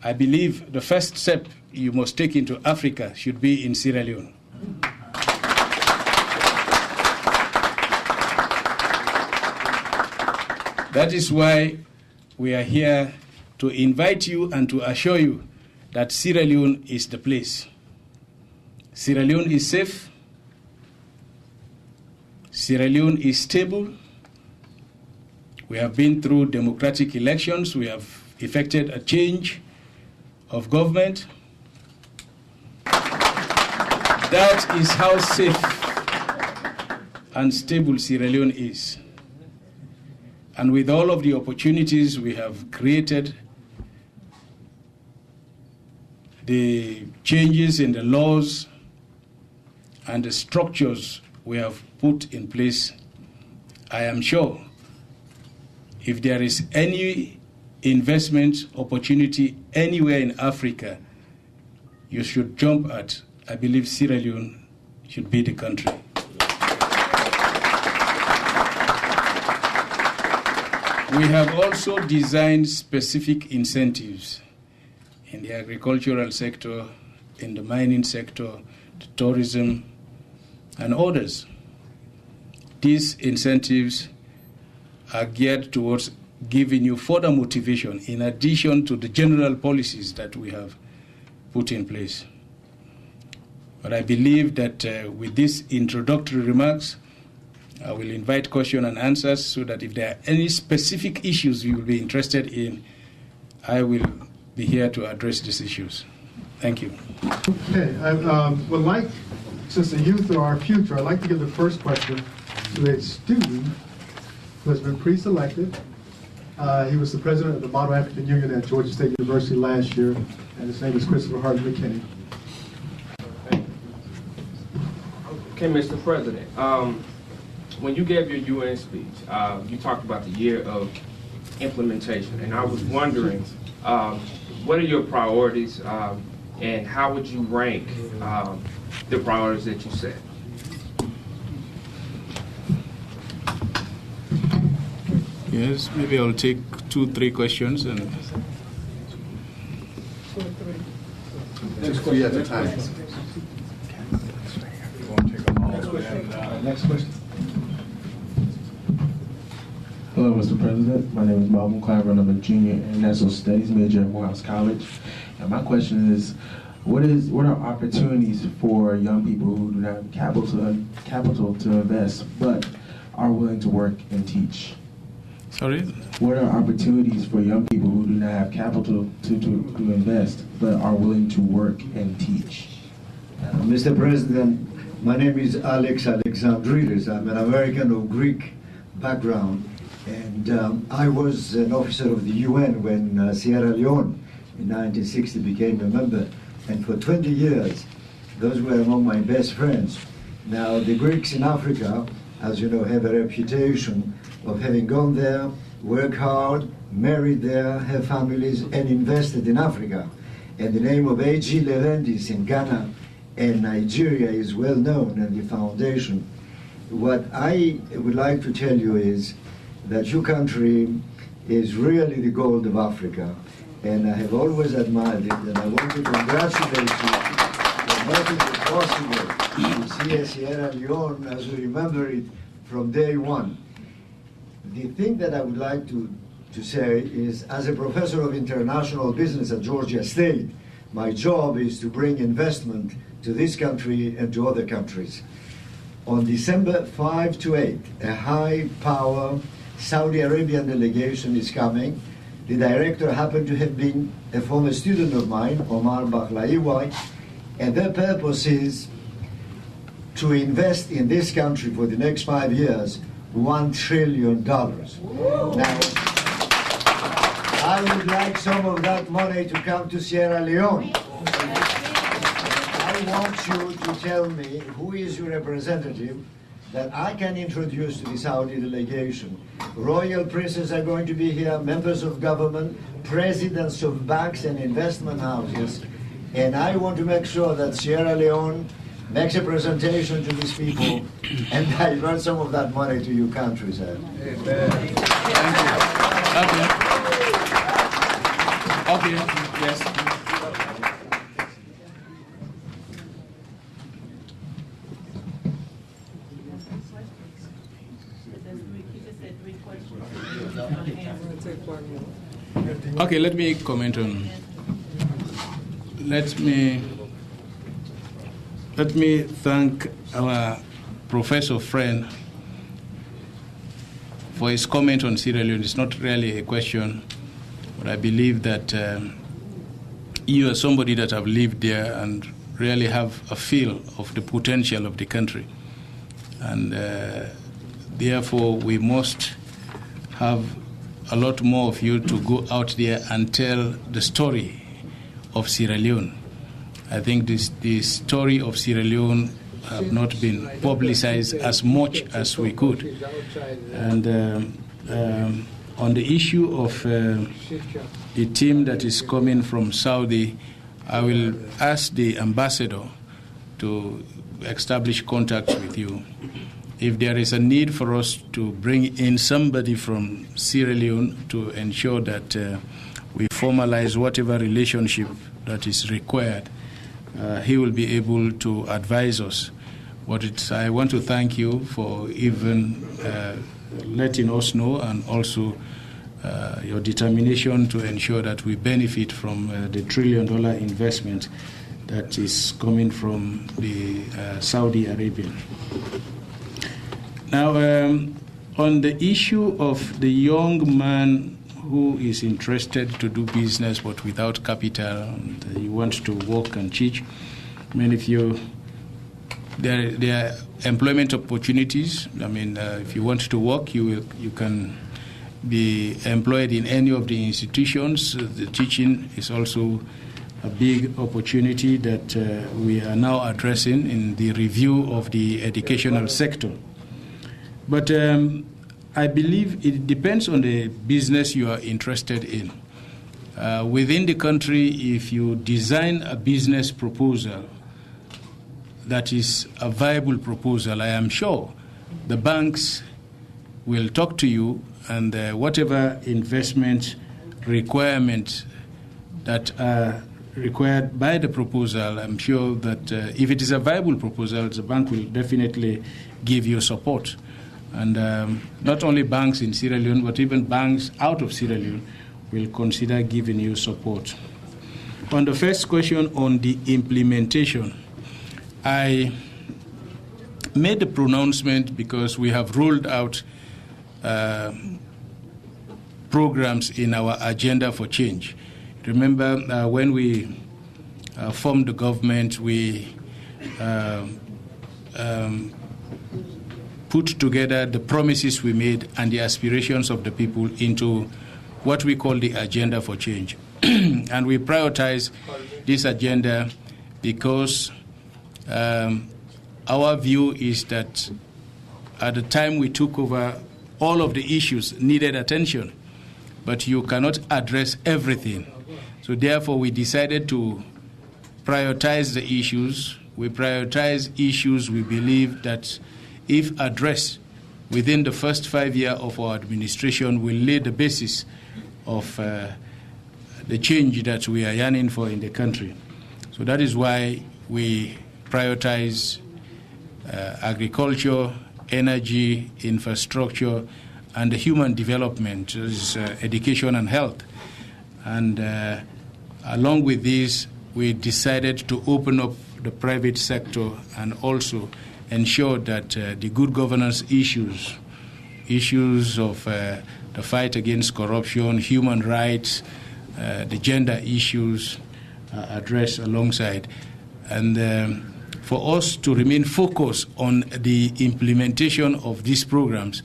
I believe the first step you must take into Africa should be in Sierra Leone. That is why we are here to invite you and to assure you that Sierra Leone is the place. Sierra Leone is safe. Sierra Leone is stable. We have been through democratic elections. We have effected a change of government. That is how safe and stable Sierra Leone is. And with all of the opportunities we have created, the changes in the laws and the structures we have put in place, I am sure if there is any investment opportunity anywhere in Africa you should jump at, I believe Sierra Leone should be the country. We have also designed specific incentives in the agricultural sector, in the mining sector, the tourism, and others. These incentives are geared towards giving you further motivation in addition to the general policies that we have put in place. But I believe that with these introductory remarks, I will invite question and answers so that if there are any specific issues you will be interested in, I will be here to address these issues. Thank you. Okay, I would like, since the youth are our future, I'd like to give the first question to a student who has been pre-selected. He was the president of the Model African Union at Georgia State University last year, and his name is Christopher Harden McKinney. Okay, Mr. President. When you gave your UN speech, you talked about the year of implementation, and I was wondering, what are your priorities, and how would you rank the priorities that you set? Yes, maybe I'll take 2-3 questions and. Just 3 at a time. Next question. Hello, Mr. President. My name is Malcolm Claver, and I'm a junior international studies major at Morehouse College. And my question is, what are opportunities for young people who do not have capital to invest, but are willing to work and teach? Sorry? What are opportunities for young people who do not have capital to invest, but are willing to work and teach? Mr. President, my name is Alex Alexandridis. I'm an American of Greek background, and I was an officer of the UN when Sierra Leone in 1960 became a member, and for 20 years those were among my best friends. Now the Greeks in Africa, as you know, have a reputation of having gone there, worked hard, married there, have families, and invested in Africa. And the name of A.G. Leventis in Ghana and Nigeria is well known, and the foundation. What I would like to tell you is that your country is really the gold of Africa, and I have always admired it, and I want to congratulate you for making it possible to see Sierra Leone as we remember it from day one. The thing that I would like to say is, as a professor of international business at Georgia State, my job is to bring investment to this country and to other countries. On December 5 to 8, a high-power Saudi Arabian delegation is coming. The director happened to have been a former student of mine, Omar Bakhlaiwai, and their purpose is to invest in this country for the next 5 years $1 trillion. Now, I would like some of that money to come to Sierra Leone. I want you to tell me who is your representative that I can introduce to the Saudi delegation. Royal princes are going to be here, members of government, presidents of banks and investment houses, and I want to make sure that Sierra Leone makes a presentation to these people and divert some of that money to your country, sir. Thank you. Okay. Yes. Okay, let me comment on. Let me thank our professor friend for his comment on Sierra Leone. It's not really a question, but I believe that you are somebody that have lived there and really have a feel of the potential of the country. And therefore, we must have a lot more of you to go out there and tell the story of Sierra Leone. I think the story of Sierra Leone have not been publicized as much as we could. And on the issue of the team that is coming from Saudi, I will ask the ambassador to establish contacts with you. If there is a need for us to bring in somebody from Sierra Leone to ensure that we formalize whatever relationship that is required, he will be able to advise us. But I want to thank you for even letting us know, and also your determination to ensure that we benefit from the $1 trillion investment that is coming from the Saudi Arabia. Now, on the issue of the young man who is interested to do business but without capital, and you want to work and teach, I mean, if you there are employment opportunities. I mean, if you want to work, you can be employed in any of the institutions. The teaching is also a big opportunity that we are now addressing in the review of the educational sector. But I believe it depends on the business you are interested in. Within the country, if you design a business proposal that is a viable proposal, I am sure the banks will talk to you, and whatever investment requirements that are required by the proposal, I'm sure that if it is a viable proposal, the bank will definitely give you support. And not only banks in Sierra Leone, but even banks out of Sierra Leone will consider giving you support. On the first question on the implementation, I made the pronouncement because we have rolled out programs in our agenda for change. Remember, when we formed the government, we put together the promises we made and the aspirations of the people into what we call the agenda for change. And we prioritize this agenda because our view is that at the time we took over, all of the issues needed attention, but you cannot address everything. So therefore, we decided to prioritize the issues. We prioritize issues we believe that, if addressed within the first 5 years of our administration, will lay the basis of the change that we are yearning for in the country. So that is why we prioritize agriculture, energy, infrastructure, and human development, education and health. And along with this, we decided to open up the private sector and also ensure that the good governance issues of the fight against corruption, human rights, the gender issues are addressed alongside. And for us to remain focused on the implementation of these programs,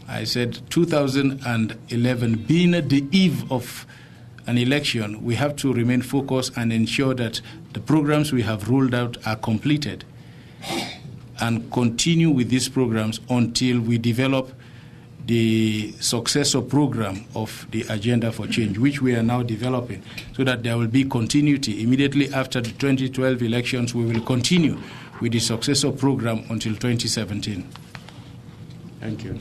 I said 2011 being the eve of an election, we have to remain focused and ensure that the programs we have rolled out are completed, and continue with these programs until we develop the successor program of the Agenda for Change, which we are now developing, so that there will be continuity. Immediately after the 2012 elections, we will continue with the successor program until 2017. Thank you.